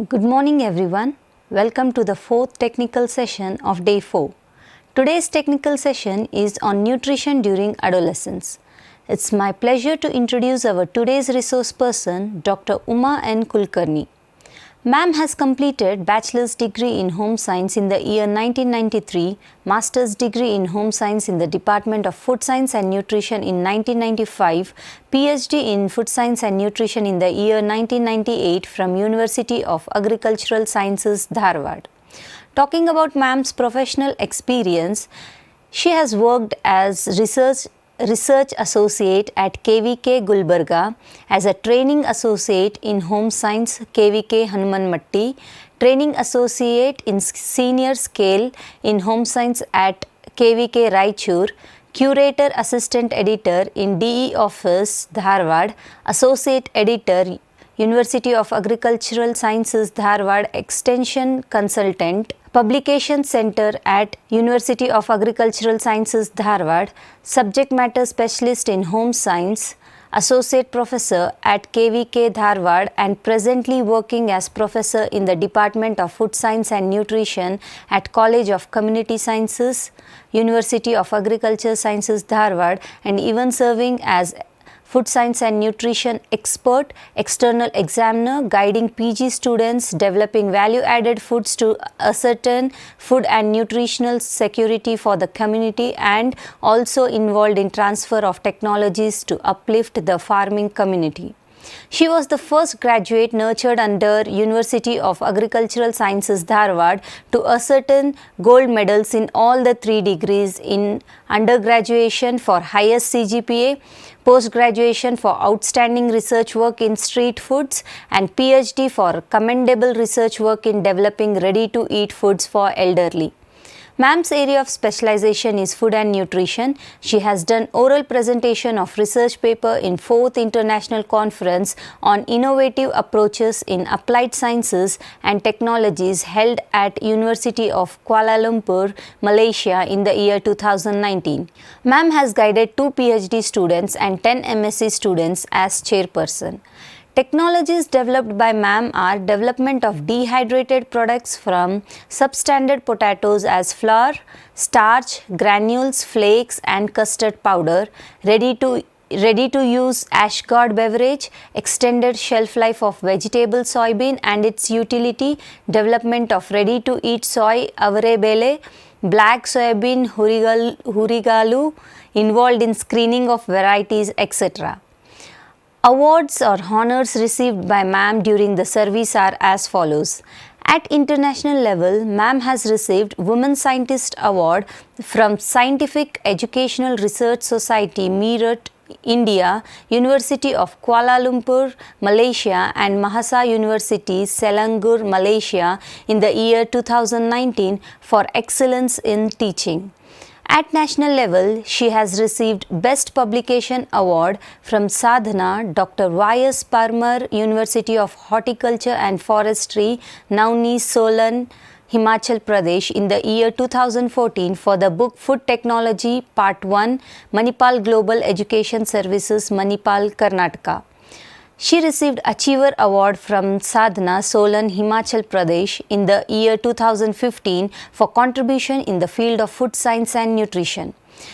Good morning everyone. Welcome to the fourth technical session of day 4. Today's technical session is on nutrition during adolescence. It's my pleasure to introduce our today's resource person, Dr. Uma N. Kulkarni. Ma'am has completed bachelor's degree in home science in the year 1993, master's degree in home science in the Department of Food Science and Nutrition in 1995, PhD in food science and nutrition in the year 1998 from University of Agricultural Sciences, Dharwad. Talking about ma'am's professional experience, she has worked as research associate at KVK Gulbarga, as a training associate in home science KVK Hanumanmatti, training associate in senior scale in home science at KVK Raichur, curator assistant editor in DE office Dharwad, associate editor University of Agricultural Sciences Dharwad, extension consultant, Publication Center at University of Agricultural Sciences Dharwad, subject matter specialist in home science, associate professor at KVK Dharwad, and presently working as professor in the Department of Food Science and Nutrition at College of Community Sciences, University of Agricultural Sciences Dharwad, and even serving as Food Science and Nutrition expert, external examiner, guiding PG students, developing value-added foods to ascertain food and nutritional security for the community, and also involved in transfer of technologies to uplift the farming community. She was the first graduate nurtured under University of Agricultural Sciences Dharwad to ascertain gold medals in all the 3 degrees in undergraduation for highest CGPA, post-graduation for outstanding research work in street foods, and PhD for commendable research work in developing ready-to-eat foods for elderly. Ma'am's area of specialization is food and nutrition. She has done oral presentation of research paper in 4th International Conference on Innovative Approaches in Applied Sciences and Technologies held at University of Kuala Lumpur, Malaysia in the year 2019. Ma'am has guided 2 PhD students and 10 MSc students as chairperson. Technologies developed by ma'am are development of dehydrated products from substandard potatoes as flour, starch, granules, flakes and custard powder, ready to use Ashgard beverage, extended shelf life of vegetable soybean and its utility, development of ready to eat soy avarebele, black soybean hurigalu, involved in screening of varieties, etc. Awards or honors received by ma'am during the service are as follows. At international level, ma'am has received Women Scientist Award from Scientific Educational Research Society, Meerut, India, University of Kuala Lumpur, Malaysia, and Mahasa University, Selangor, Malaysia in the year 2019 for excellence in teaching. At national level, she has received Best Publication Award from Sadhana, Dr. Y.S. Parmar, University of Horticulture and Forestry, Nauni, Solan, Himachal Pradesh in the year 2014 for the book Food Technology Part 1, Manipal Global Education Services, Manipal, Karnataka. She received Achiever Award from Sadhana, Solan, Himachal Pradesh in the year 2015 for contribution in the field of food science and nutrition.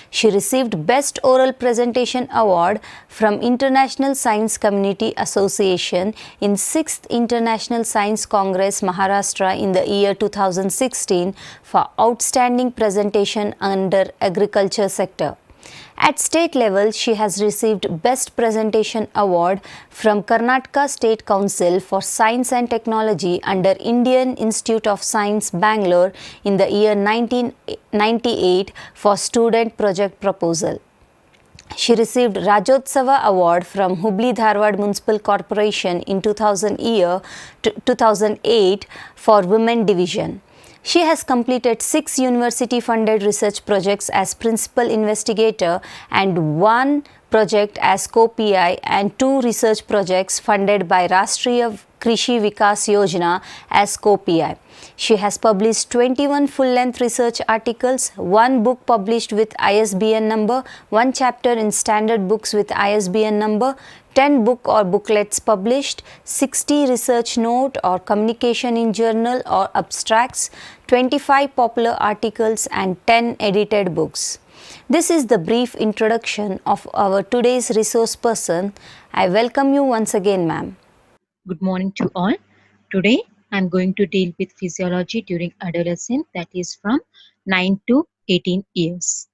She received Best Oral Presentation Award from International Science Community Association in 6th International Science Congress, Maharashtra in the year 2016 for outstanding presentation under agriculture sector. At state level, she has received Best Presentation Award from Karnataka State Council for Science and Technology under Indian Institute of Science, Bangalore in the year 1998 for student project proposal. She received Rajotsava Award from Hubli Dharwad Municipal Corporation in 2008 for Women Division. She has completed 6 university-funded research projects as principal investigator and 1 project as co-PI and 2 research projects funded by Rashtriya Krishi Vikas Yojana as co-PI. She has published 21 full-length research articles, 1 book published with ISBN number, 1 chapter in standard books with ISBN number, 10 book or booklets published, 60 research note or communication in journal or abstracts, 25 popular articles and 10 edited books. This is the brief introduction of our today's resource person. I welcome you once again, ma'am. Good morning to all. Today I'm going to deal with physiology during adolescence, that is from 9 to 18 years.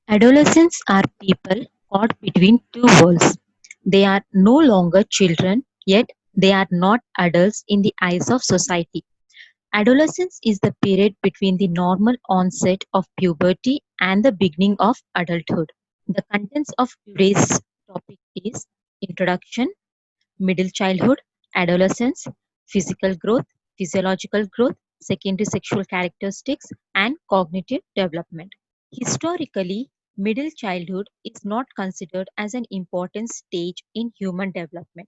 Adolescents are people caught between two worlds. They are no longer children, yet they are not adults in the eyes of society. Adolescence is the period between the normal onset of puberty and the beginning of adulthood. The contents of today's topic is introduction, middle childhood, adolescence, physical growth, physiological growth, secondary sexual characteristics, and cognitive development. Historically, middle childhood is not considered as an important stage in human development.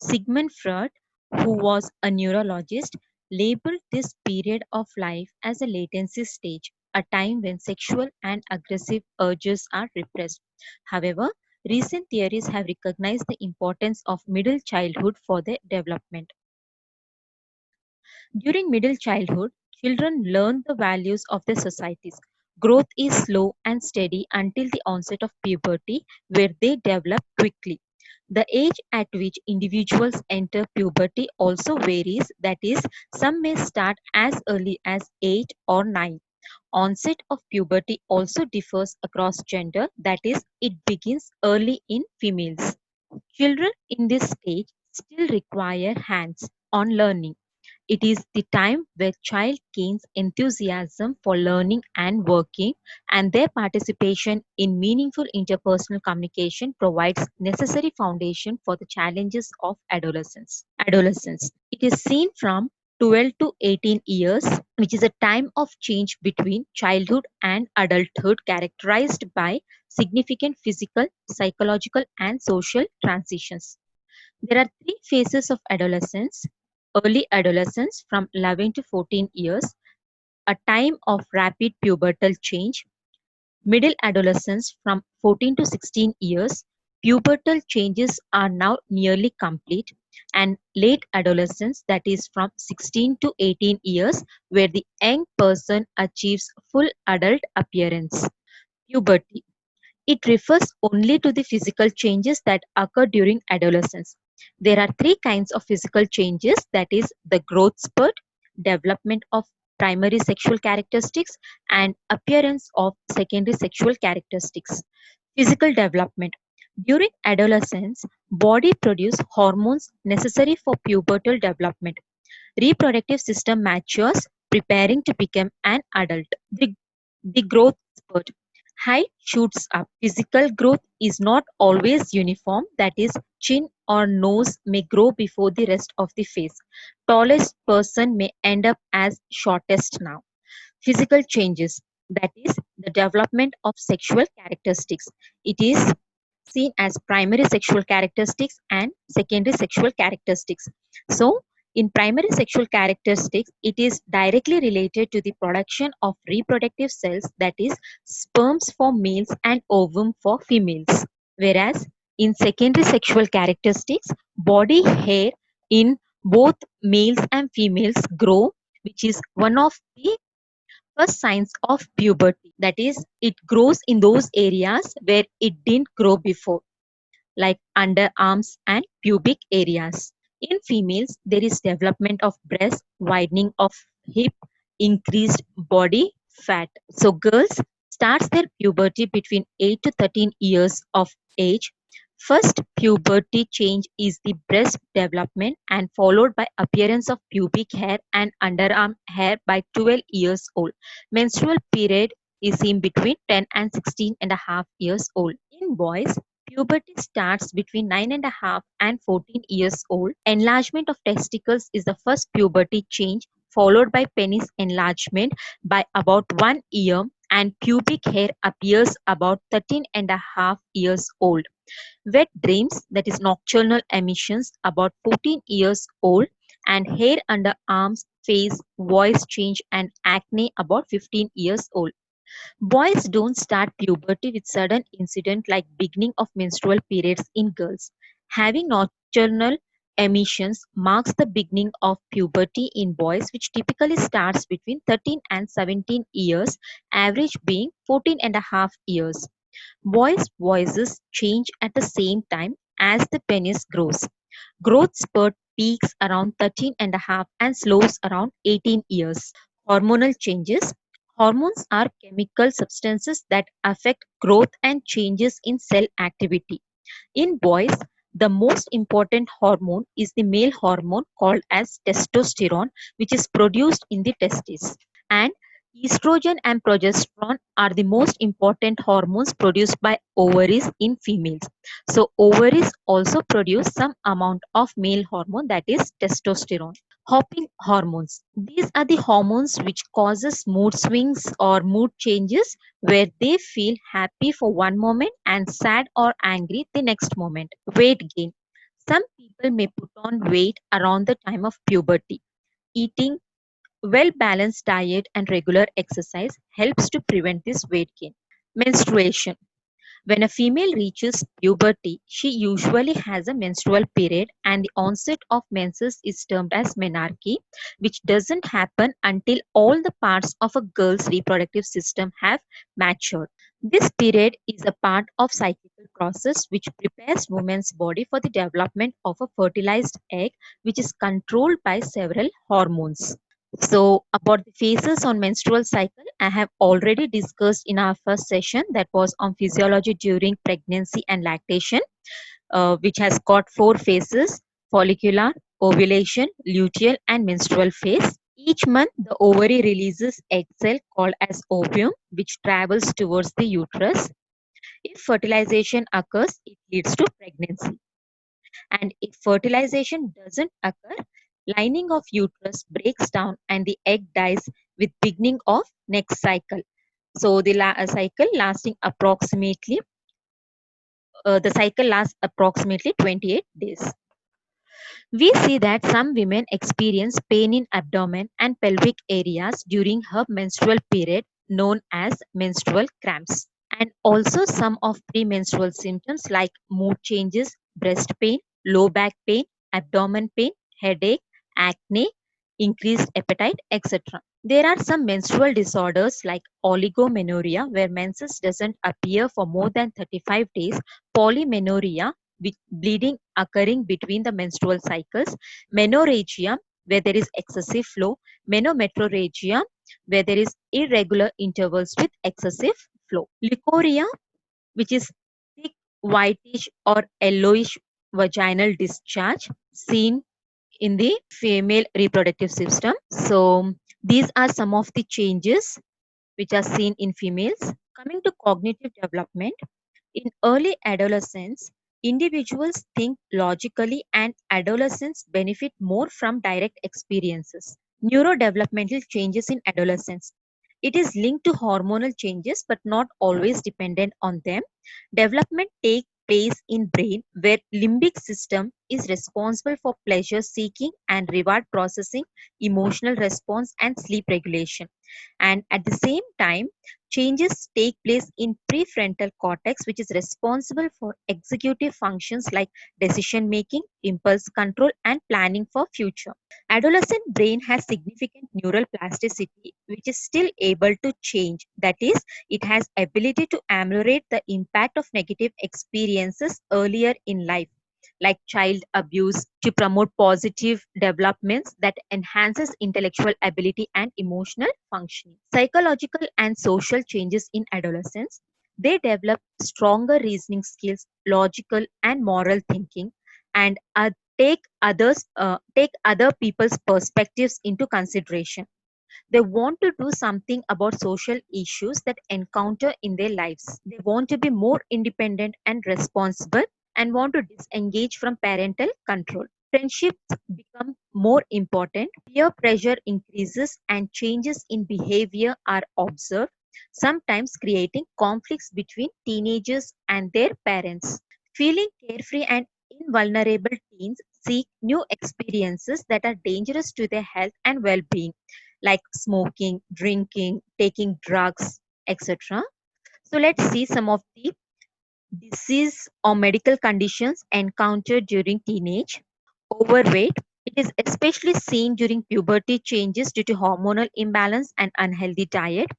Sigmund Freud, who was a neurologist, labeled this period of life as a latency stage, a time when sexual and aggressive urges are repressed. However, recent theories have recognized the importance of middle childhood for their development. During middle childhood, children learn the values of their societies. Growth is slow and steady until the onset of puberty, where they develop quickly. The age at which individuals enter puberty also varies, that is, some may start as early as 8 or 9. Onset of puberty also differs across gender, that is, it begins early in females. Children in this stage still require hands on learning. It is the time where child gains enthusiasm for learning and working, and their participation in meaningful interpersonal communication provides necessary foundation for the challenges of adolescence. Adolescence. It is seen from 12 to 18 years, which is a time of change between childhood and adulthood characterized by significant physical, psychological, and social transitions. There are three phases of adolescence: early adolescence from 11 to 14 years, a time of rapid pubertal change; middle adolescence from 14 to 16 years, pubertal changes are now nearly complete; and late adolescence, that is from 16 to 18 years, where the young person achieves full adult appearance. Puberty. It refers only to the physical changes that occur during adolescence. There are three kinds of physical changes, that is, the growth spurt, development of primary sexual characteristics, and appearance of secondary sexual characteristics. Physical development. During adolescence, body produce hormones necessary for pubertal development. Reproductive system matures, preparing to become an adult. The growth spurt. Height shoots up. Physical growth is not always uniform, that is, chin or nose may grow before the rest of the face. Tallest person may end up as shortest now. Physical changes, that is, the development of sexual characteristics. It is seen as primary sexual characteristics and secondary sexual characteristics. So, in primary sexual characteristics, it is directly related to the production of reproductive cells, that is, sperms for males and ovum for females. Whereas in secondary sexual characteristics, body hair in both males and females grow, which is one of the first signs of puberty. That is, it grows in those areas where it didn't grow before, like underarms and pubic areas. In females, there is development of breast, widening of hip, increased body fat. So girls starts their puberty between 8 to 13 years of age. First puberty change is the breast development and followed by appearance of pubic hair and underarm hair by 12 years old. Menstrual period is in between 10 and 16 and a half years old. In boys, puberty starts between 9.5 and 14 years old. Enlargement of testicles is the first puberty change, followed by penis enlargement by about 1 year, and pubic hair appears about 13.5 years old. Wet dreams, that is nocturnal emissions, about 14 years old, and hair under arms, face, voice change, and acne about 15 years old. Boys don't start puberty with sudden incident like beginning of menstrual periods in girls. Having nocturnal emissions marks the beginning of puberty in boys, which typically starts between 13 and 17 years, average being 14 and a half years. Boys' voices change at the same time as the penis grows. Growth spurt peaks around 13 and a half and slows around 18 years. Hormonal changes. Hormones are chemical substances that affect growth and changes in cell activity. In boys, the most important hormone is the male hormone called as testosterone, which is produced in the testes. And estrogen and progesterone are the most important hormones produced by ovaries in females. So ovaries also produce some amount of male hormone, that is testosterone. Hopping hormones. These are the hormones which causes mood swings or mood changes where they feel happy for one moment and sad or angry the next moment. Weight gain. Some people may put on weight around the time of puberty. Eating well-balanced diet and regular exercise helps to prevent this weight gain. Menstruation. When a female reaches puberty, she usually has a menstrual period, and the onset of menses is termed as menarche, which doesn't happen until all the parts of a girl's reproductive system have matured. This period is a part of cyclical process which prepares woman's body for the development of a fertilized egg, which is controlled by several hormones. So, about the phases on menstrual cycle, I have already discussed in our first session, that was on physiology during pregnancy and lactation, which has got four phases: follicular, ovulation, luteal, and menstrual phase. Each month, the ovary releases egg cell called as ovum, which travels towards the uterus. If fertilization occurs, it leads to pregnancy. And if fertilization doesn't occur, lining of uterus breaks down and the egg dies with beginning of next cycle. So the cycle lasting approximately the cycle lasts approximately 28 days. We see that some women experience pain in abdomen and pelvic areas during her menstrual period, known as menstrual cramps. And also some of premenstrual symptoms like mood changes, breast pain, low back pain, abdomen pain, headache, acne, increased appetite, etc. There are some menstrual disorders like oligomenorrhea, where menses doesn't appear for more than 35 days, polymenorrhea, with bleeding occurring between the menstrual cycles, menorrhagia, where there is excessive flow, menometrorrhagia, where there is irregular intervals with excessive flow. Leukorrhea, which is thick whitish or yellowish vaginal discharge seen in the female reproductive system. So these are some of the changes which are seen in females. Coming to cognitive development, in early adolescence, individuals think logically and adolescents benefit more from direct experiences. Neurodevelopmental changes in adolescence. It is linked to hormonal changes but not always dependent on them. Development takes place in brain where limbic system is responsible for pleasure seeking and reward processing, emotional response and sleep regulation. And at the same time, changes take place in prefrontal cortex, which is responsible for executive functions like decision making, impulse control, and planning for future. Adolescent brain has significant neural plasticity, which is still able to change. That is, it has ability to ameliorate the impact of negative experiences earlier in life, like child abuse, to promote positive developments that enhances intellectual ability and emotional functioning. Psychological and social changes in adolescence. They develop stronger reasoning skills, logical and moral thinking, and take other people's perspectives into consideration. They want to do something about social issues that encounter in their lives. They want to be more independent and responsible and want to disengage from parental control. Friendships become more important, peer pressure increases, and changes in behavior are observed, sometimes creating conflicts between teenagers and their parents. Feeling carefree and invulnerable, teens seek new experiences that are dangerous to their health and well being, like smoking, drinking, taking drugs, etc. So let's see some of the disease or medical conditions encountered during teenage. Overweight. It is especially seen during puberty changes due to hormonal imbalance and unhealthy diet.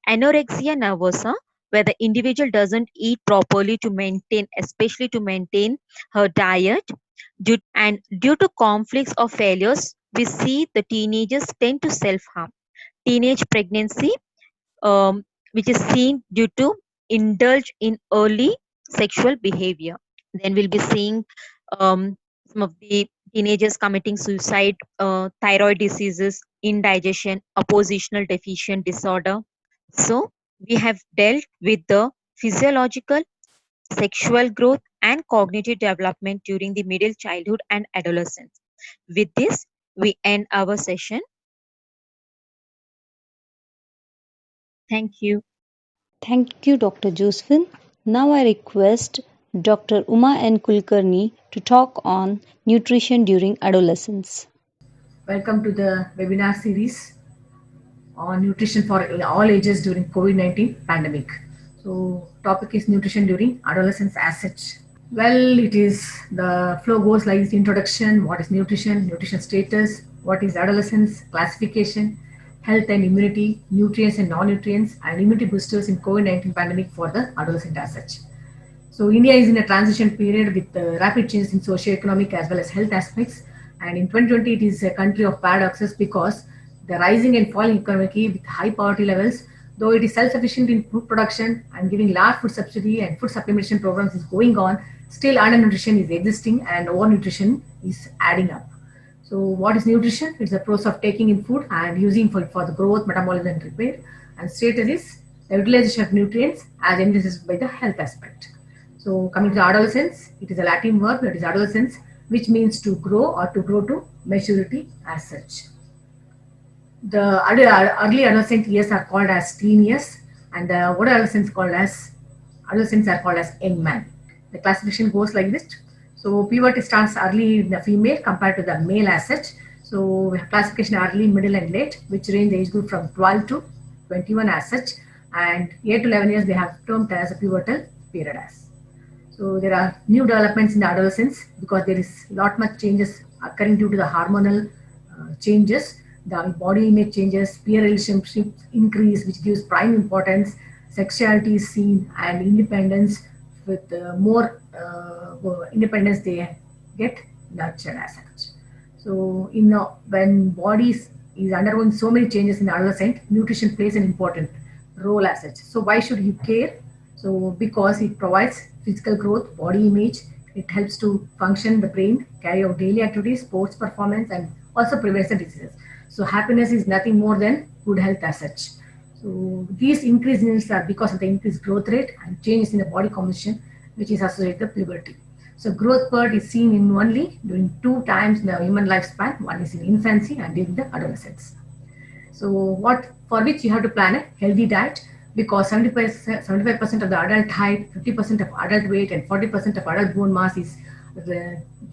Anorexia nervosa, where the individual doesn't eat properly to maintain, especially to maintain her diet. Due to conflicts or failures, we see the teenagers tend to self harm. Teenage pregnancy, um, which is seen due to indulge in early sexual behavior. Then we'll be seeing some of the teenagers committing suicide, thyroid diseases, indigestion, oppositional deficient disorder. So we have dealt with the physiological, sexual growth, and cognitive development during the middle childhood and adolescence. With this, we end our session. Thank you. Thank you, Dr. Josephine. Now I request Dr. Uma N. Kulkarni to talk on nutrition during adolescence. Welcome to the webinar series on nutrition for all ages during COVID-19 pandemic. So topic is nutrition during adolescence as such. Well, it is the flow goes like this: introduction, what is nutrition, nutrition status, what is adolescence, classification, health and immunity, nutrients and non-nutrients, and immunity boosters in COVID-19 pandemic for the adolescent as such. So India is in a transition period with rapid changes in socio-economic as well as health aspects. And in 2020, it is a country of paradoxes because the rising and falling economy with high poverty levels, though it is self-sufficient in food production and giving large food subsidy and food supplementation programs is going on, still undernutrition is existing and overnutrition is adding up. So what is nutrition? It's the process of taking in food and using for the growth, metabolism and repair. And status is the utilization of nutrients as emphasized by the health aspect. So coming to adolescence, it is a Latin word that is adolescence, which means to grow or to grow to maturity as such. The early adolescent years are called as teen years, and the older adolescents are called as young man. The classification goes like this. So puberty starts early in the female compared to the male as such. So we have classification early, middle, and late, which range the age group from 12 to 21 as such, and 8 to 11 years they have termed as a pubertal period as. So there are new developments in the adolescence because there is lot much changes occurring due to the hormonal changes. The body image changes, peer relationships increase, which gives prime importance. Sexuality is seen and independence. With more independence, they get nurtured as such. So when bodies is undergoing so many changes in adolescent, nutrition plays an important role as such. So why should you care? So because it provides physical growth, body image, it helps to function the brain, carry out daily activities, sports performance, and also prevents the diseases. So happiness is nothing more than good health as such. So these increased needs are because of the increased growth rate and changes in the body composition, which is associated with puberty. So growth spurt is seen in only during 2 times in the human lifespan. One is in infancy and during the adolescence. So for which you have to plan a healthy diet, because 75% of the adult height, 50% of adult weight, and 40% of adult bone mass is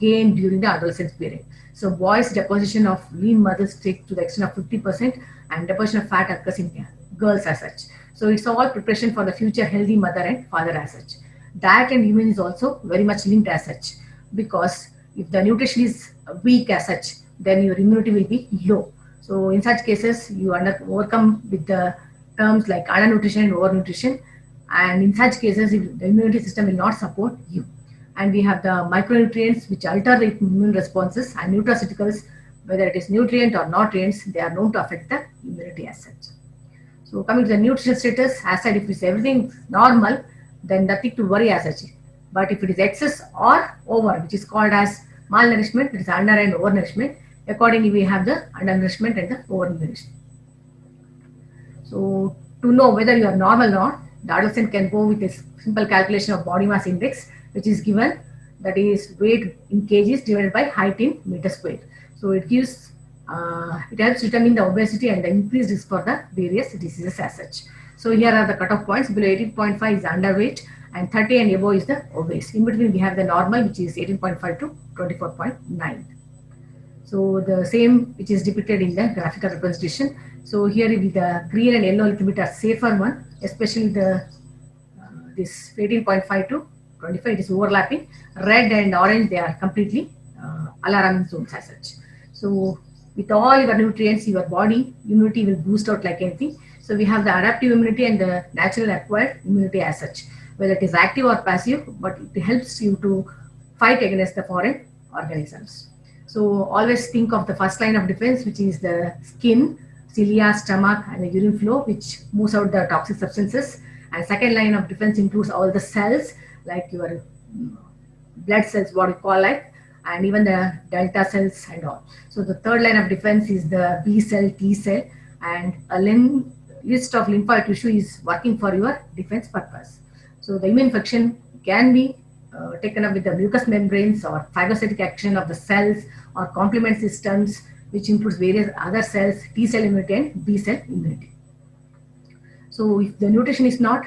gained during the adolescence period. So boys' deposition of lean muscles take to the extent of 50%, and deposition of fat occurs in girls as such. So it's all preparation for the future healthy mother and father as such. Diet and immune is also very much linked as such, because if the nutrition is weak as such, then your immunity will be low. So in such cases, you overcome with the terms like undernutrition and overnutrition. And in such cases, if the immunity system will not support you. And we have the micronutrients which alter the immune responses, and nutraceuticals, whether it is nutrient or nutrients, they are known to affect the immunity as such. So coming to the nutrition status, as said, if it's everything normal, then nothing to worry as such. But if it is excess or over, which is called as malnourishment, it is under and overnourishment. Accordingly, we have the undernourishment and the overnourishment. So to know whether you are normal or not, the adolescent can go with a simple calculation of body mass index, which is given, that is weight in kgs divided by height in meter square. So it gives, it helps determine the obesity and the increased risk for the various diseases as such. So here are the cutoff points. Below 18.5 is underweight, and 30 and above is the obese. In between we have the normal, which is 18.5 to 24.9. So the same which is depicted in the graphical representation. So here with the green and yellow little bit are safer one, especially the this 18.5 to 25, it is overlapping. Red and orange, they are completely alarming zones as such. So with all your nutrients, your body immunity will boost out like anything. So we have the adaptive immunity and the natural acquired immunity as such, whether it is active or passive, but it helps you to fight against the foreign organisms. So always think of the first line of defense, which is the skin, cilia, stomach, and the urine flow, which moves out the toxic substances. And second line of defense includes all the cells, like your blood cells, what we call like, and even the delta cells and all. So the third line of defense is the B cell, T cell, and a list of lymphoid tissue is working for your defense purpose. So the immune function can be taken up with the mucous membranes or phagocytic action of the cells or complement systems, which includes various other cells, T cell immunity and B cell immunity. So if the nutrition is not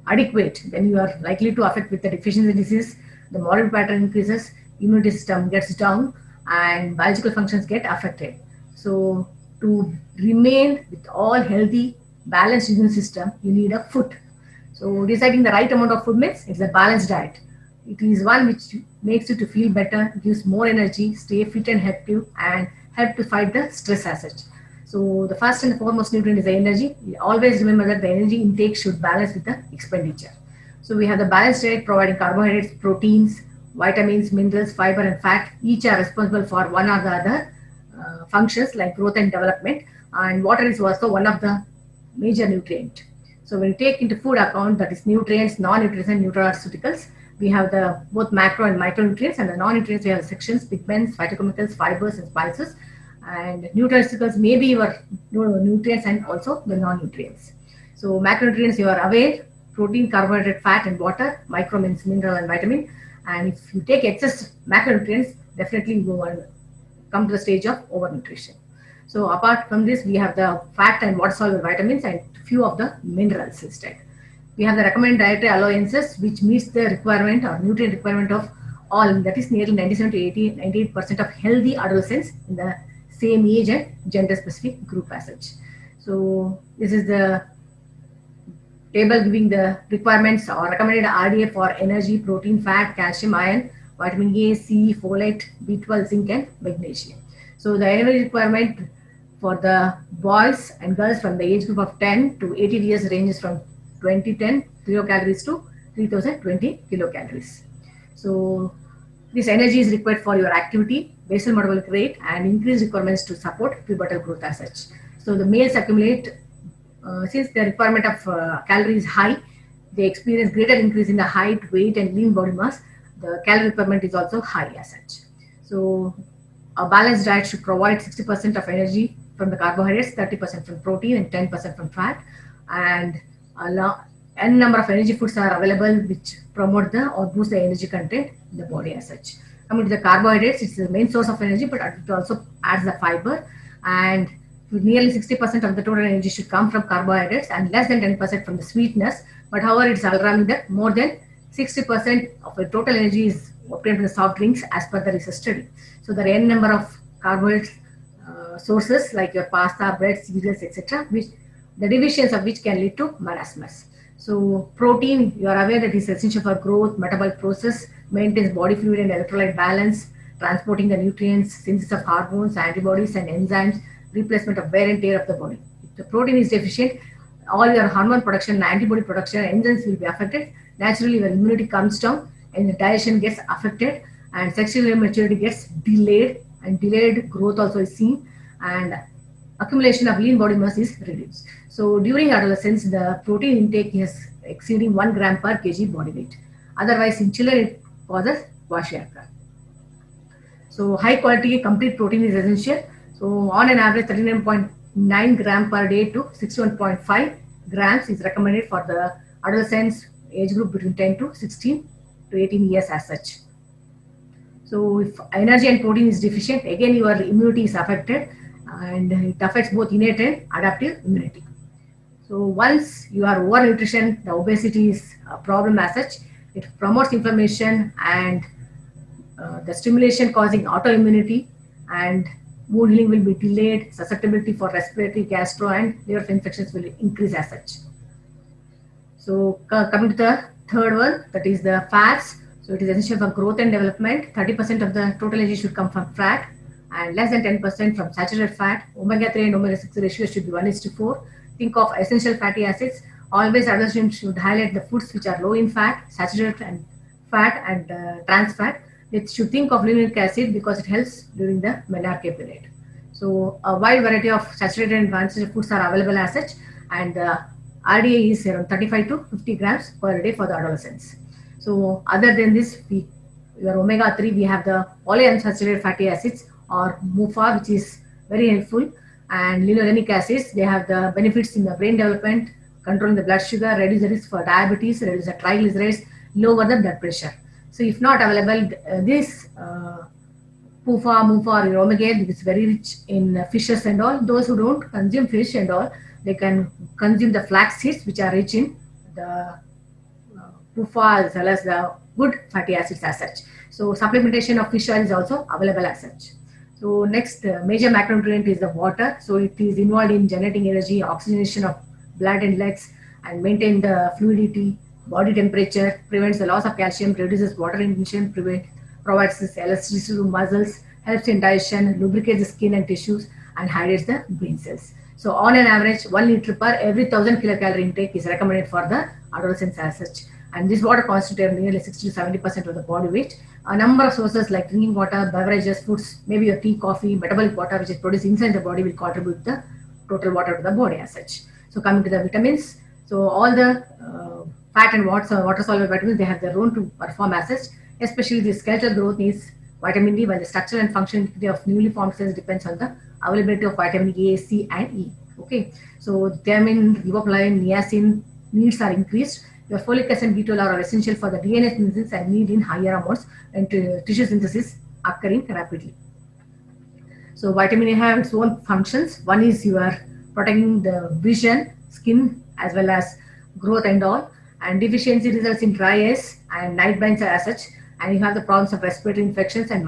adequate, then you are likely to affect with the deficiency disease, the morbid pattern increases, immunity system gets down, and biological functions get affected. So to remain with all healthy, balanced immune system, you need a food. So deciding the right amount of food means it's a balanced diet. It is one which makes you to feel better, gives more energy, stay fit and active, and help to fight the stress as such. So the first and foremost nutrient is the energy. You always remember that the energy intake should balance with the expenditure. So we have the balanced diet providing carbohydrates, proteins, vitamins, minerals, fiber, and fat. Each are responsible for one or the other functions like growth and development. And water is also one of the major nutrient. So when you take into food account, that is nutrients, non-nutrients, and nutraceuticals, we have the both macro and micronutrients, and the non-nutrients we have sections, pigments, phytochemicals, fibers, and spices. And nutraceuticals may be your nutrients and also the non-nutrients. So macronutrients, you are aware: protein, carbohydrate, fat, and water. Micro means mineral and vitamin. And if you take excess macronutrients, definitely you will come to the stage of overnutrition. So apart from this, we have the fat and water soluble vitamins and few of the minerals instead. We have the recommended dietary allowances, which meets the requirement or nutrient requirement of all, that is nearly 97 to 98% of healthy adolescents in the same age and gender specific group as such. So this is the table giving the requirements or recommended RDA for energy, protein, fat, calcium, iron, vitamin A, C, folate, B12, zinc, and magnesium. So the energy requirement for the boys and girls from the age group of 10 to 18 years ranges from 2010 kilocalories to 3020 kilocalories. So this energy is required for your activity, basal metabolic rate, and increased requirements to support pubertal growth as such. So the males accumulate, since the requirement of calories is high, they experience greater increase in the height, weight, and lean body mass. The calorie requirement is also high as such. So a balanced diet should provide 60% of energy from the carbohydrates, 30% from protein, and 10% from fat. And n number of energy foods are available which promote the or boost the energy content in the body as such. Coming to the carbohydrates, it's the main source of energy, but it also adds the fiber. And nearly 60% of the total energy should come from carbohydrates and less than 10% from the sweetness. But however, it's alarming that more than 60% of the total energy is obtained from the soft drinks as per the research study. So there are n number of carbohydrates sources like your pasta, bread, cereals, etc., which the deficiency of which can lead to marasmus. So protein, you are aware that is essential for growth, metabolic process, maintains body fluid and electrolyte balance, transporting the nutrients, synthesis of hormones, antibodies, and enzymes, replacement of wear and tear of the body. If the protein is deficient, all your hormone production, antibody production, enzymes will be affected. Naturally, your immunity comes down and the digestion gets affected, and sexual maturity gets delayed, and delayed growth also is seen, and accumulation of lean body mass is reduced. So during adolescence, the protein intake is exceeding 1 gram per kg body weight. Otherwise, in children, it causes kwashiorkor. So high quality complete protein is essential. So on an average, 39.9 gram per day to 61.5 grams is recommended for the adolescents age group between 10 to 16 to 18 years as such. So if energy and protein is deficient, again your immunity is affected, and it affects both innate and adaptive immunity. So once you are overnutrition, the obesity is a problem as such. It promotes inflammation and the stimulation causing autoimmunity, and wound healing will be delayed. Susceptibility for respiratory, gastro, and liver infections will increase as such. So coming to the third one, that is the fats. So it is essential for growth and development. 30% of the total energy should come from fat and less than 10% from saturated fat. Omega-3 and omega-6 ratio should be 1:4. Think of essential fatty acids. Always adolescents should highlight the foods which are low in fat, saturated and fat and trans fat. They should think of linoleic acid because it helps during the menarche period. So a wide variety of saturated and unsaturated foods are available as such, and RDA is around 35 to 50 grams per day for the adolescents. So other than this, your omega-3, we have the polyunsaturated fatty acids or MUFA, which is very helpful, and linolenic acids. They have the benefits in the brain development, controlling the blood sugar, reduce the risk for diabetes, reduce the triglycerides, lower the blood pressure. So if not available, this PUFA, MUFA or omega, is very rich in fishes and all. Those who don't consume fish and all, they can consume the flax seeds, which are rich in the PUFA as well as the good fatty acids as such. So supplementation of fish oil is also available as such. So next major macronutrient is the water. So it is involved in generating energy, oxygenation of blood and legs, and maintain the fluidity, body temperature, prevents the loss of calcium, reduces water retention, provides this elasticity to muscles, helps in digestion, lubricates the skin and tissues, and hydrates the brain cells. So on an average, 1 liter per every 1000 kilocalorie intake is recommended for the adolescents as such. And this water constitutes nearly 60 to 70% of the body weight. A number of sources like drinking water, beverages, foods, maybe your tea, coffee, metabolic water, which is produced inside the body, will contribute the total water to the body as such. So coming to the vitamins, so all the fat and water soluble vitamins, they have their own to perform as such. Especially the skeletal growth needs vitamin D, while the structural and functionality of newly formed cells depends on the availability of vitamin A, C, and E. Okay, so thiamine, riboflavin, niacin needs are increased. Your folic acid and B12 are essential for the DNA synthesis and need in higher amounts and tissue synthesis occurring rapidly. So vitamin A have its own functions. One is you are protecting the vision, skin, as well as growth and all. And deficiency results in dry eyes and night blindness as such. And you have the problems of respiratory infections and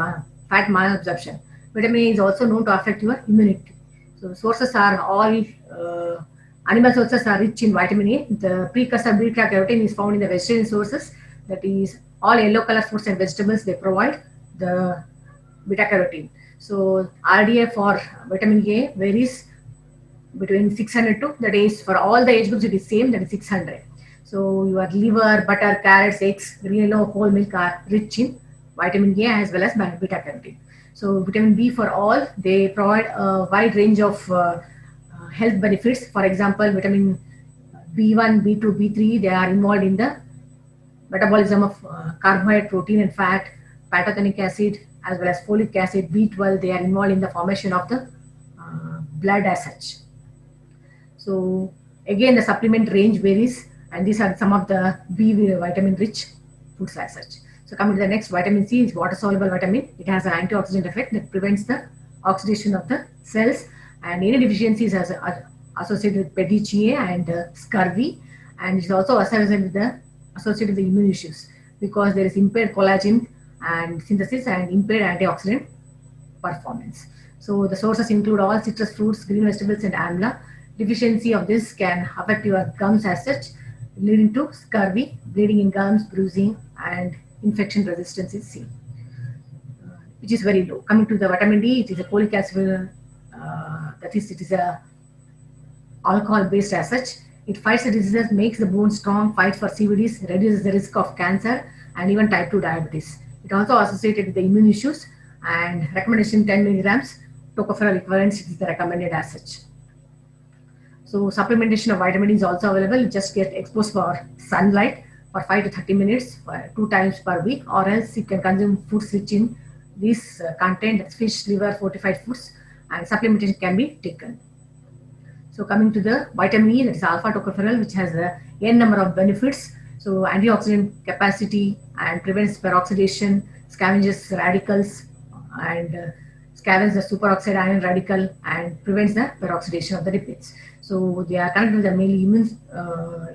fat malabsorption. Vitamin A is also known to affect your immunity. So sources are all animal sources are rich in vitamin A. The precursor beta carotene is found in the vegetarian sources. That is all yellow color fruits and vegetables. They provide the beta carotene. So RDA for vitamin A varies between 600 to, that is for all the age groups it is same, that is 600. So your liver, butter, carrots, eggs, green yellow, whole milk are rich in vitamin A as well as beta carotene. So vitamin B for all, they provide a wide range of health benefits. For example, vitamin B1, B2, B3, they are involved in the metabolism of carbohydrate, protein and fat, pantothenic acid as well as folic acid. B12, they are involved in the formation of the blood as such. So again, the supplement range varies, and these are some of the B vitamin rich foods as such. So coming to the next, vitamin C is water soluble vitamin. It has an antioxidant effect that prevents the oxidation of the cells, and any deficiencies are associated with petechiae and scurvy, and it's also associated with the immune issues because there is impaired collagen and synthesis and impaired antioxidant performance. So the sources include all citrus fruits, green vegetables, and amla. Deficiency of this can affect your gums as such, leading to scurvy, bleeding in gums, bruising, and infection resistance is seen, which is very low. Coming to the vitamin D, it is a folic acid, that is, it is a alcohol based as such. It fights the diseases, makes the bone strong, fights for CVDs, reduces the risk of cancer and even type 2 diabetes. It also associated with the immune issues, and recommendation 10 milligrams tocopherol equivalents is the recommended as such. So supplementation of vitamin D is also available. Just get exposed for sunlight for 5 to 30 minutes 2 times per week, or else you can consume foods rich in this content, that's fish, liver, fortified foods, and supplementation can be taken. So coming to the vitamin E, that is alpha tocopherol, which has a n number of benefits. So antioxidant capacity and prevents peroxidation, scavenges radicals, and scavenger the superoxide ion radical and prevents the peroxidation of the lipids. So they are connected with the mainly immune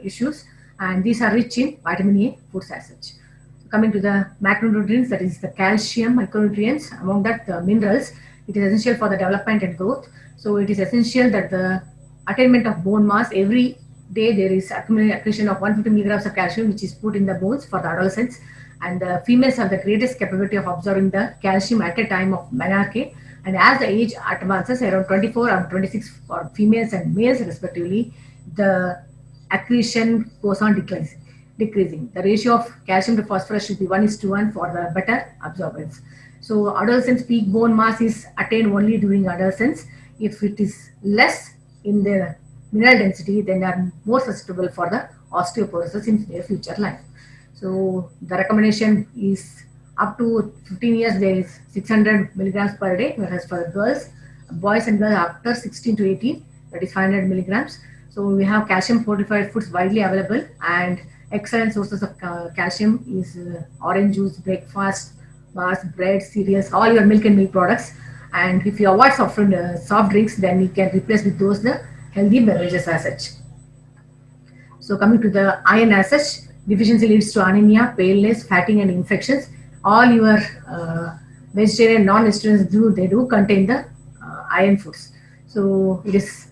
issues, and these are rich in vitamin A foods as such. So coming to the macronutrients, that is the calcium micronutrients, among that the minerals, it is essential for the development and growth. So it is essential that the attainment of bone mass, every day there is accretion of 150 milligrams of calcium which is put in the bones for the adolescents, and the females have the greatest capability of absorbing the calcium at a time of menarche. And as the age advances, around 24 and 26 for females and males respectively, the accretion goes on decreasing. The ratio of calcium to phosphorus should be 1:1 for the better absorbance. So adolescents peak bone mass is attained only during adolescence. If it is less in the mineral density, then they are more susceptible for the osteoporosis in their future life. So the recommendation is up to 15 years there is 600 milligrams per day, whereas for girls, boys and girls after 16 to 18, that is 500 milligrams. So we have calcium fortified foods widely available, and excellent sources of calcium is orange juice, breakfast, bars, bread, cereals, all your milk and milk products. And if you avoid soft drinks, then you can replace with those the healthy beverages as such. So coming to the iron as such, deficiency leads to anemia, paleness, fatigue, and infections. All your vegetarian, non-vegetarians do contain the iron foods. So it is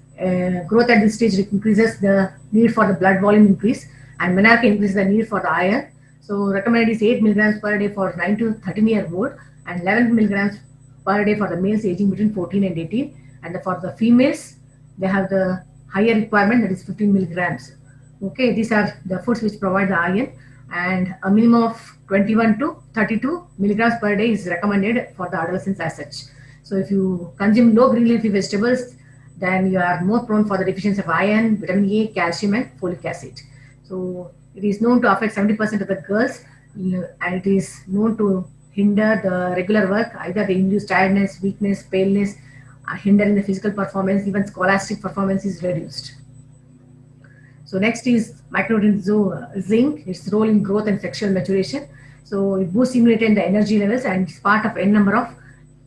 growth at this stage increases the need for the blood volume increase, and menarche increases the need for the iron. So recommended is 8 milligrams per day for 9 to 13-year-old, and 11 milligrams per day for the males aging between 14 and 18. And for the females, they have the higher requirement, that is 15 milligrams. Okay, these are the foods which provide the iron, and a minimum of 21 to 32 milligrams per day is recommended for the adolescents as such. So if you consume low green leafy vegetables, then you are more prone for the deficiency of iron, vitamin A, calcium, and folic acid. So it is known to affect 70% of the girls, and it is known to hinder the regular work. Either they induce tiredness, weakness, paleness, hinder in the physical performance, even scholastic performance is reduced. So next is micronutrient zinc, its role in growth and sexual maturation. So it boosts immunity and the energy levels, and it's part of n number of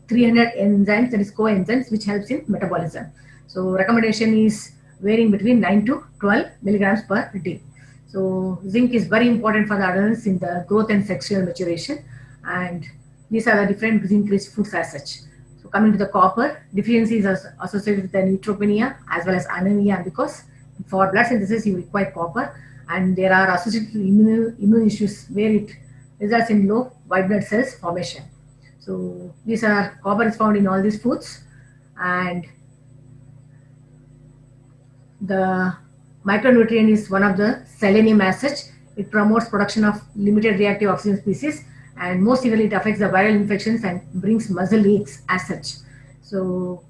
300 enzymes, that is coenzymes, which helps in metabolism. So recommendation is varying between 9 to 12 milligrams per day. So zinc is very important for the adults in the growth and sexual maturation, and these are the different zinc-rich foods as such. So coming to the copper, deficiency is associated with the neutropenia as well as anemia, because for blood synthesis you require copper, and there are associated immune issues where it results in low white blood cells formation. So these are copper is found in all these foods, and the micronutrient is one of the selenium as such. It promotes production of limited reactive oxygen species, and most severely it affects the viral infections and brings muscle aches as such. So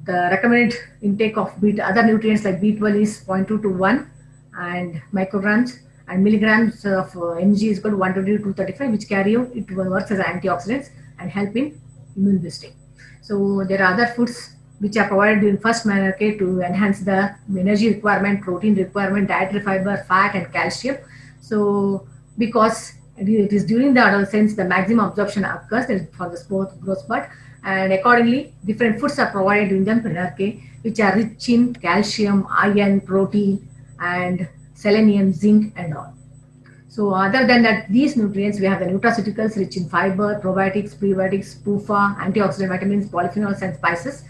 the recommended intake of other nutrients like B12 is 0.2 to 1 and micrograms, and milligrams of Mg is equal to 120 to 235, which it works as antioxidants and help in immune boosting. So there are other foods which are provided in first menarche to enhance the energy requirement, protein requirement, dietary fiber, fat, and calcium. So because it is during the adolescence the maximum absorption occurs for the growth spurt, and accordingly different foods are provided during the menarche, which are rich in calcium, iron, protein, and selenium, zinc, and all. So other than that, these nutrients, we have the nutraceuticals rich in fiber, probiotics, prebiotics, PUFA, antioxidant vitamins, polyphenols, and spices.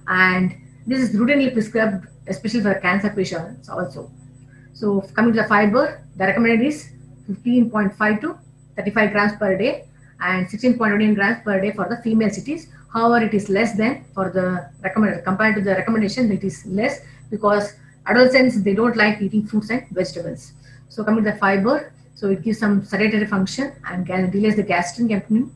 And this is routinely prescribed, especially for cancer patients also. So coming to the fiber, the recommended is 15.5 to 35 grams per day and 16.18 grams per day for the female cities. However, it is less than for the recommended. Compared to the recommendation, it is less because adolescents, they don't like eating fruits and vegetables. So coming to the fiber, so it gives some salutary function and delays the gastric emptying,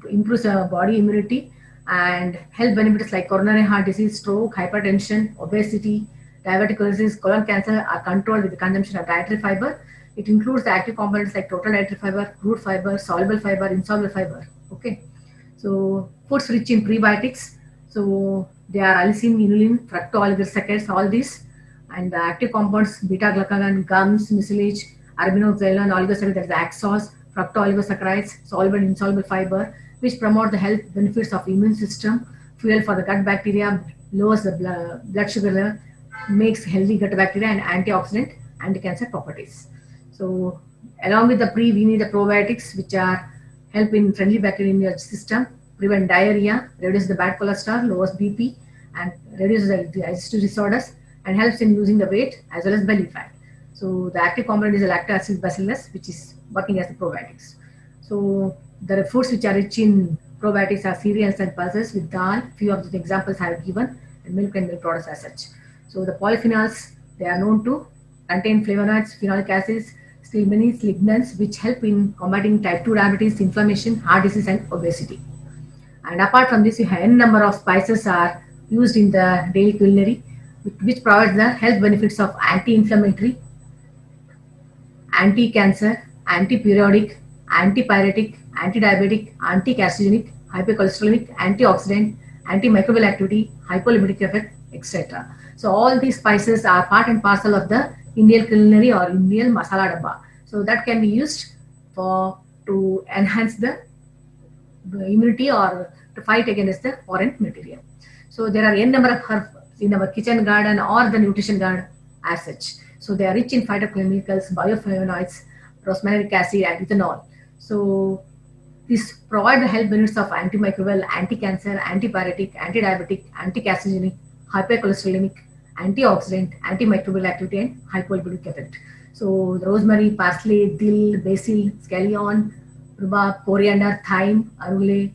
improves body immunity, and health benefits like coronary heart disease, stroke, hypertension, obesity, diverticulosis, colon cancer are controlled with the consumption of dietary fiber. It includes the active components like total dietary fiber, crude fiber, soluble fiber, insoluble fiber. Okay. So foods rich in prebiotics. So they are allicin, inulin, fructooligosaccharides, all these, and the active compounds beta-glucagon, gums, mucilage, arabinoxylan, oligosaccharides, that is axos, fructooligosaccharides, soluble and insoluble fiber, which promote the health benefits of immune system, fuel for the gut bacteria, lowers the blood sugar level, makes healthy gut bacteria, and antioxidant, anti-cancer properties. So along with the we need the probiotics, which are help in friendly bacteria in your system, prevent diarrhea, reduce the bad cholesterol, lowers BP, and reduce the digestive disorders, and helps in losing the weight as well as belly fat. So the active component is the lactobacillus bacillus, which is working as the probiotics. So the foods which are rich in probiotics are cereals and pulses with dal. Few of the examples I have given, and milk and milk products as such. So the polyphenols, they are known to contain flavonoids, phenolic acids, stimulants, lignans, which help in combating type 2 diabetes, inflammation, heart disease, and obesity. And apart from this, you have n number of spices are used in the daily culinary, which provides the health benefits of anti-inflammatory, anti-cancer, anti-periodic, antipyretic, anti-diabetic, anti-carcinogenic, hypercholesterolemic, antioxidant, antimicrobial activity, hypolipidic effect, etc. So all these spices are part and parcel of the Indian culinary or Indian masala dabba. So that can be used for to enhance the immunity or to fight against the foreign material. So there are n number of herbs in our kitchen garden or the nutrition garden as such. So they are rich in phytochemicals, bioflavonoids, rosmarinic acid, and ethanol. So this provide the health benefits of antimicrobial, anti-cancer, antipyretic, anti-diabetic, anti-carcinogenic, hypercholesterolemic, antioxidant, antimicrobial activity, and hypolipidic effect. So the rosemary, parsley, dill, basil, scallion, rhubarb, coriander, thyme, arugula.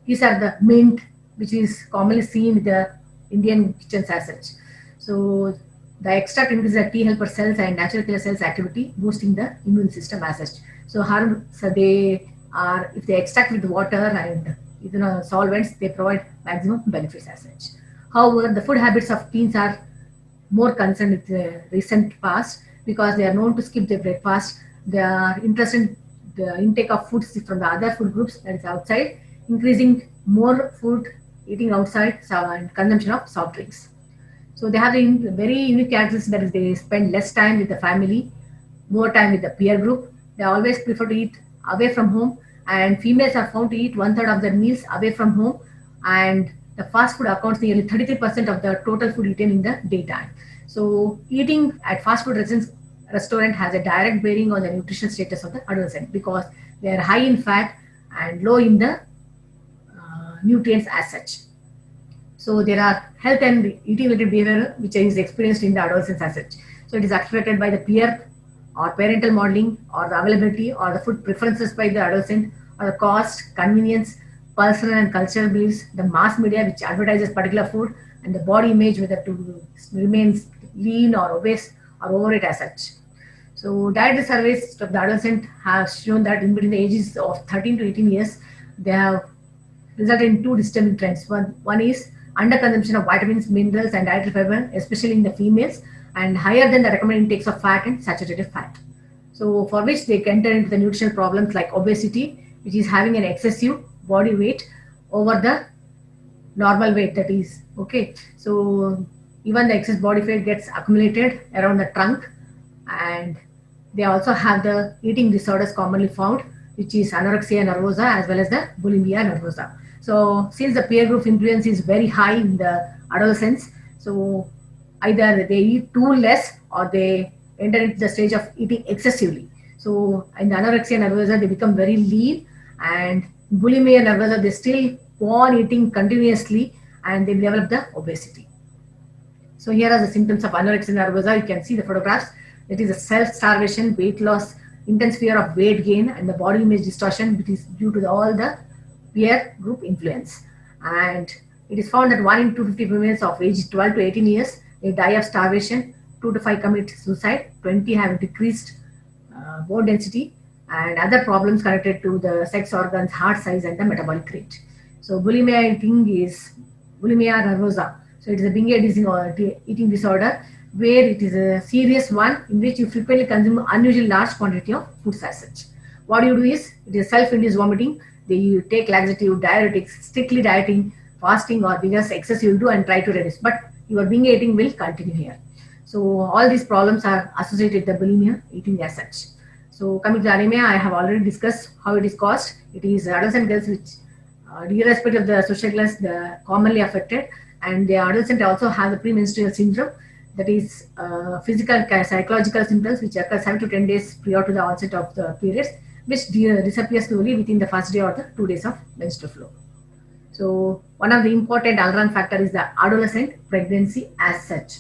These are the mint, which is commonly seen in the Indian kitchens as such. So the extract increases the T helper cells and natural killer cells activity, boosting the immune system as such. So they are, if they extract with water and solvents, they provide maximum benefits as such. However, the food habits of teens are more concerned with the recent past because they are known to skip their breakfast. They are interested in the intake of foods from the other food groups that is outside, increasing more food eating outside and consumption of soft drinks. So they have a very unique characteristics, that is they spend less time with the family, more time with the peer group. They always prefer to eat away from home, and females are found to eat one third of their meals away from home, and the fast food accounts nearly 33% of the total food eaten in the daytime. So eating at fast food restaurant has a direct bearing on the nutrition status of the adolescent because they are high in fat and low in the nutrients as such. So there are health and eating related behavior which is experienced in the adolescence as such. So it is affected by the peer or parental modeling or the availability or the food preferences by the adolescent or the cost, convenience, personal and cultural beliefs, the mass media which advertises particular food, and the body image whether to remain lean or obese or overweight as such. So dietary surveys of the adolescent have shown that in between the ages of 13 to 18 years, they have resulted in two distinct trends. One is underconsumption of vitamins, minerals, and dietary fiber, especially in the females, and higher than the recommended intakes of fat and saturated fat. So for which they can enter into the nutritional problems like obesity, which is having an excessive body weight over the normal weight, that is okay. So even the excess body fat gets accumulated around the trunk, and they also have the eating disorders commonly found, which is anorexia nervosa as well as the bulimia nervosa. So since the peer group influence is very high in the adolescents, so either they eat too less or they enter into the stage of eating excessively. So in the anorexia nervosa, they become very lean, and bulimia nervosa, they still go on eating continuously and they develop the obesity. So here are the symptoms of anorexia nervosa. You can see the photographs. It is a self-starvation, weight loss, intense fear of weight gain, and the body image distortion, which is due to all the peer group influence. And it is found that 1 in 250 females of age 12 to 18 years, they die of starvation, 2 to 5 commit suicide, 20 have decreased bone density, and other problems connected to the sex organs, heart size, and the metabolic rate. So bulimia is bulimia nervosa. So it is a binge eating disorder where it is a serious one in which you frequently consume unusually large quantity of foods as such. What you do is, it is self-induced vomiting. You take laxative, diuretics, strictly dieting, fasting, or vigorous exercise you do and try to reduce. But your binge eating will continue here. So all these problems are associated with the bulimia eating as such. So coming to anemia, I have already discussed how it is caused. It is adolescent girls which, irrespective of the social class, they are commonly affected, and the adolescent also have the premenstrual syndrome, that is physical psychological symptoms which occur 7 to 10 days prior to the onset of the periods, which disappears slowly within the first day or the 2 days of menstrual flow. So one of the important alarm factor is the adolescent pregnancy as such.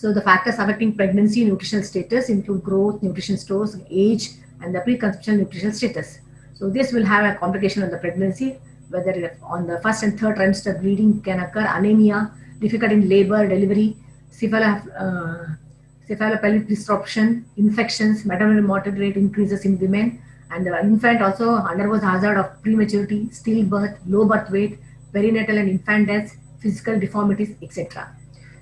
So the factors affecting pregnancy nutritional status include growth, nutrition stores, age, and the preconception nutritional status. So this will have a complication on the pregnancy, whether on the first and third trimester bleeding can occur, anemia, difficulty in labor, delivery, cephalopelvic disruption, infections, maternal mortality rate increases in women, and the infant also undergoes hazard of prematurity, stillbirth, low birth weight, perinatal and infant deaths, physical deformities, etc.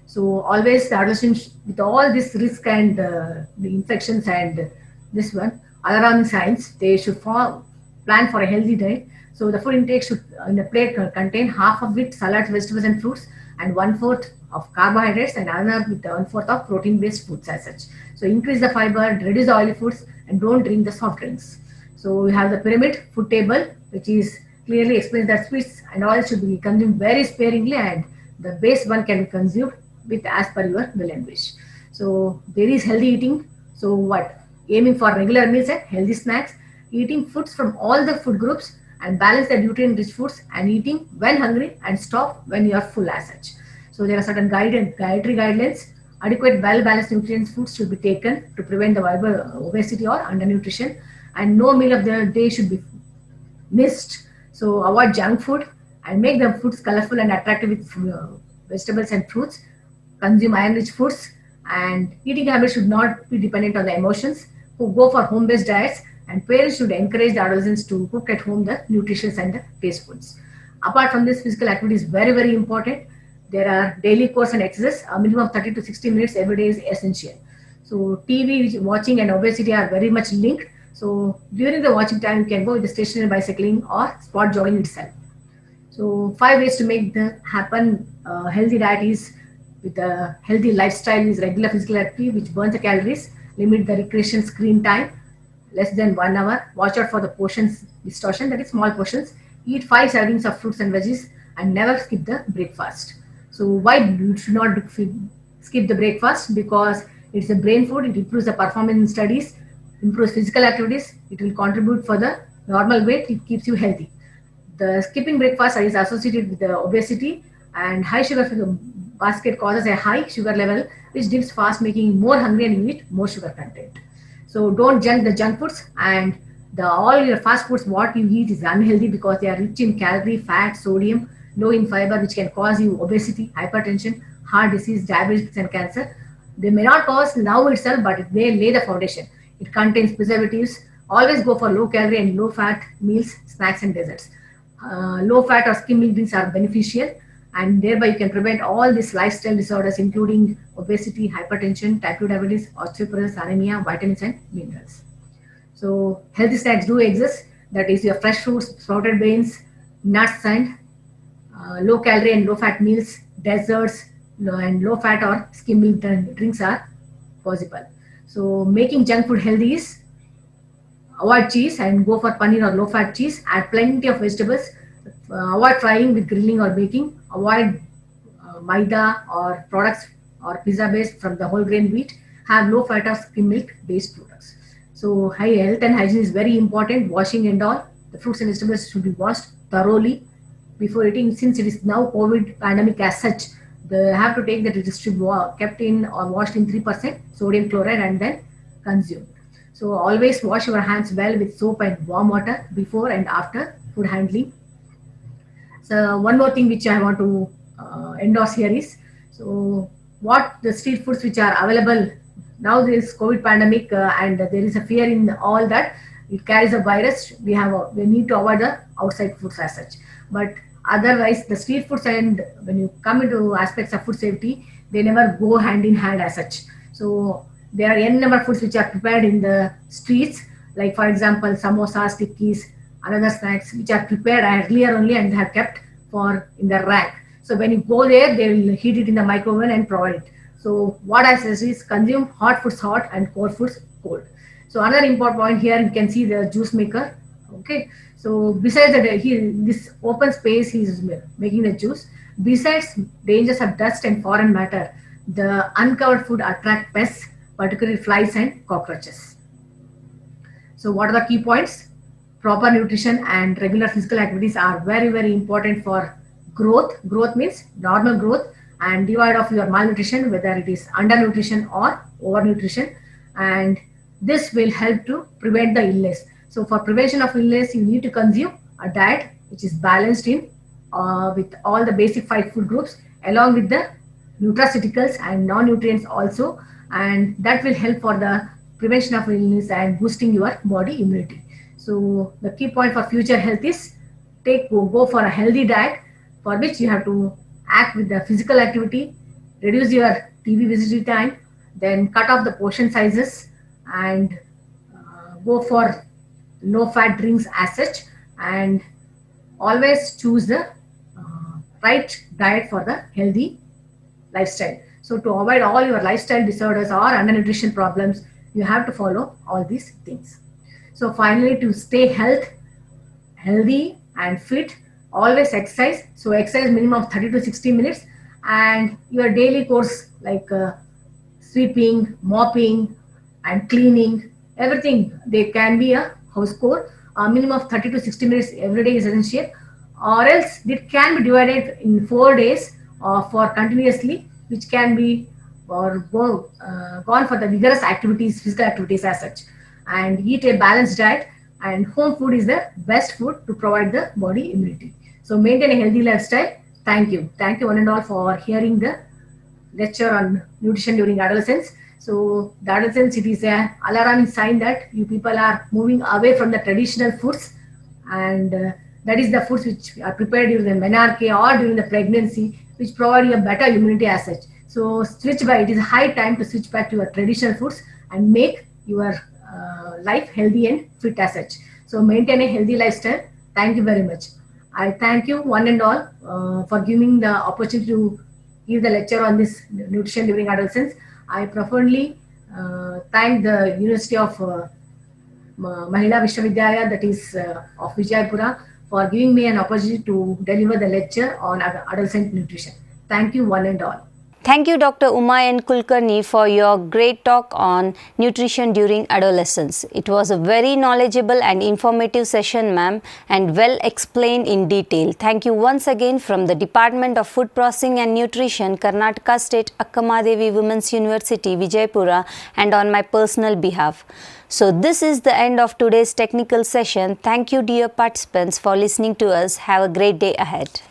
So always the adolescents with all this risk and the infections and this one alarming signs, they should plan for a healthy diet. So the food intake should in a plate contain half of it salads, vegetables, and fruits, and one fourth of carbohydrates, and another with one fourth of protein based foods as such. So increase the fiber, reduce the oily foods, and don't drink the soft drinks. So we have the pyramid food table, which is clearly explains that sweets and oils should be consumed very sparingly, and the base one can be consumed with as per your will and wish. So there is healthy eating. So what? Aiming for regular meals and healthy snacks, eating foods from all the food groups, and balance the nutrient-rich foods, and eating when hungry and stop when you are full as such. So there are certain dietary guidelines. Adequate, well-balanced nutrients foods should be taken to prevent the viable obesity or undernutrition, and no meal of the day should be missed. So avoid junk food and make the foods colorful and attractive with vegetables and fruits. Consume iron-rich foods, and eating habits should not be dependent on the emotions. Who go for home-based diets, and parents should encourage the adolescents to cook at home the nutritious and the taste foods. Apart from this, physical activity is very, very important. There are daily course and exercise. A minimum of 30 to 60 minutes every day is essential. So TV watching and obesity are very much linked. So during the watching time, you can go with the stationary bicycling or spot jogging itself. So 5 ways to make the happen healthy diet is with a healthy lifestyle is regular physical activity which burns the calories, limit the recreation screen time less than 1 hour, watch out for the portions distortion, that is small portions, eat 5 servings of fruits and veggies, and never skip the breakfast. So why you should not skip the breakfast? Because it's a brain food, it improves the performance in studies, improves physical activities, it will contribute for the normal weight, it keeps you healthy. The skipping breakfast is associated with the obesity, and high sugar basket causes a high sugar level which dips fast, making you more hungry and you eat more sugar content. So don't junk the junk foods, and all your fast foods what you eat is unhealthy because they are rich in calorie, fat, sodium, low in fiber, which can cause you obesity, hypertension, heart disease, diabetes, and cancer. They may not cause now itself, but it may lay the foundation. It contains preservatives. Always go for low calorie and low fat meals, snacks, and desserts. Low fat or skim milk drinks are beneficial, and thereby you can prevent all these lifestyle disorders including obesity, hypertension, type 2 diabetes, osteoporosis, anemia, vitamins, and minerals. So healthy snacks do exist, that is your fresh fruits, sprouted grains, nuts, and low calorie and low fat meals, desserts, and low fat or skim milk drinks are possible. So making junk food healthy is avoid cheese and go for paneer or low fat cheese, add plenty of vegetables, avoid frying with grilling or baking, avoid maida or products or pizza based from the whole grain wheat, have low fat or skim milk based products. So high health and hygiene is very important, washing and all. The fruits and vegetables should be washed thoroughly before eating, since it is now COVID pandemic as such. They have to take that it is to be kept in or washed in 3% sodium chloride and then consumed. So always wash your hands well with soap and warm water before and after food handling. So one more thing which I want to endorse here is, so what the street foods which are available now, this COVID pandemic and there is a fear in all that it carries a virus. We need to avoid the outside foods as such. But otherwise, the street foods, and when you come into aspects of food safety, they never go hand in hand as such. So there are n number of foods which are prepared in the streets, like for example samosas, tikkis, another snacks which are prepared earlier only and they have kept for in the rack. So when you go there, they will heat it in the microwave and provide it. So what I say is consume hot foods hot and cold foods cold. So another important point here, you can see the juice maker. Okay, so besides that, this open space he is making the juice. Besides dangers of dust and foreign matter, the uncovered food attract pests, particularly flies and cockroaches. So what are the key points? Proper nutrition and regular physical activities are very, very important for growth. Growth means normal growth and devoid of your malnutrition, whether it is undernutrition or overnutrition, and this will help to prevent the illness. So for prevention of illness, you need to consume a diet which is balanced in with all the basic five food groups, along with the nutraceuticals and non-nutrients also, and that will help for the prevention of illness and boosting your body immunity. So the key point for future health is go for a healthy diet, for which you have to act with the physical activity, reduce your TV visibility time, then cut off the portion sizes, and go for low fat drinks as such, and always choose the right diet for the healthy lifestyle. So to avoid all your lifestyle disorders or undernutrition problems, you have to follow all these things. So finally, to stay healthy and fit, always exercise. So exercise minimum of 30 to 60 minutes, and your daily course like sweeping, mopping, and cleaning, everything. They can be a house chore. A minimum of 30 to 60 minutes every day is essential, or else it can be divided in 4 days for continuously, which can be gone for the vigorous activities, physical activities as such, and eat a balanced diet. And home food is the best food to provide the body immunity. So maintain a healthy lifestyle. Thank you one and all for hearing the lecture on nutrition during adolescence. So the adolescence, it is a alarming sign that you people are moving away from the traditional foods, and that is the foods which are prepared during the menarche or during the pregnancy, which provide you a better immunity as such. So it is high time to switch back to your traditional foods and make your life healthy and fit as such. So maintain a healthy lifestyle. Thank you very much. I thank you one and all for giving the opportunity to give the lecture on this nutrition during adolescence. I profoundly thank the University of Mahila Vishwavidyalaya, that is of Vijaypura, for giving me an opportunity to deliver the lecture on adolescent nutrition. Thank you one and all. Thank you, Dr. Uma N. Kulkarni, for your great talk on nutrition during adolescence. It was a very knowledgeable and informative session, ma'am, and well explained in detail. Thank you once again from the Department of Food Processing and Nutrition, Karnataka State Akkamadevi Women's University, Vijaypura, and on my personal behalf. So this is the end of today's technical session. Thank you, dear participants, for listening to us. Have a great day ahead.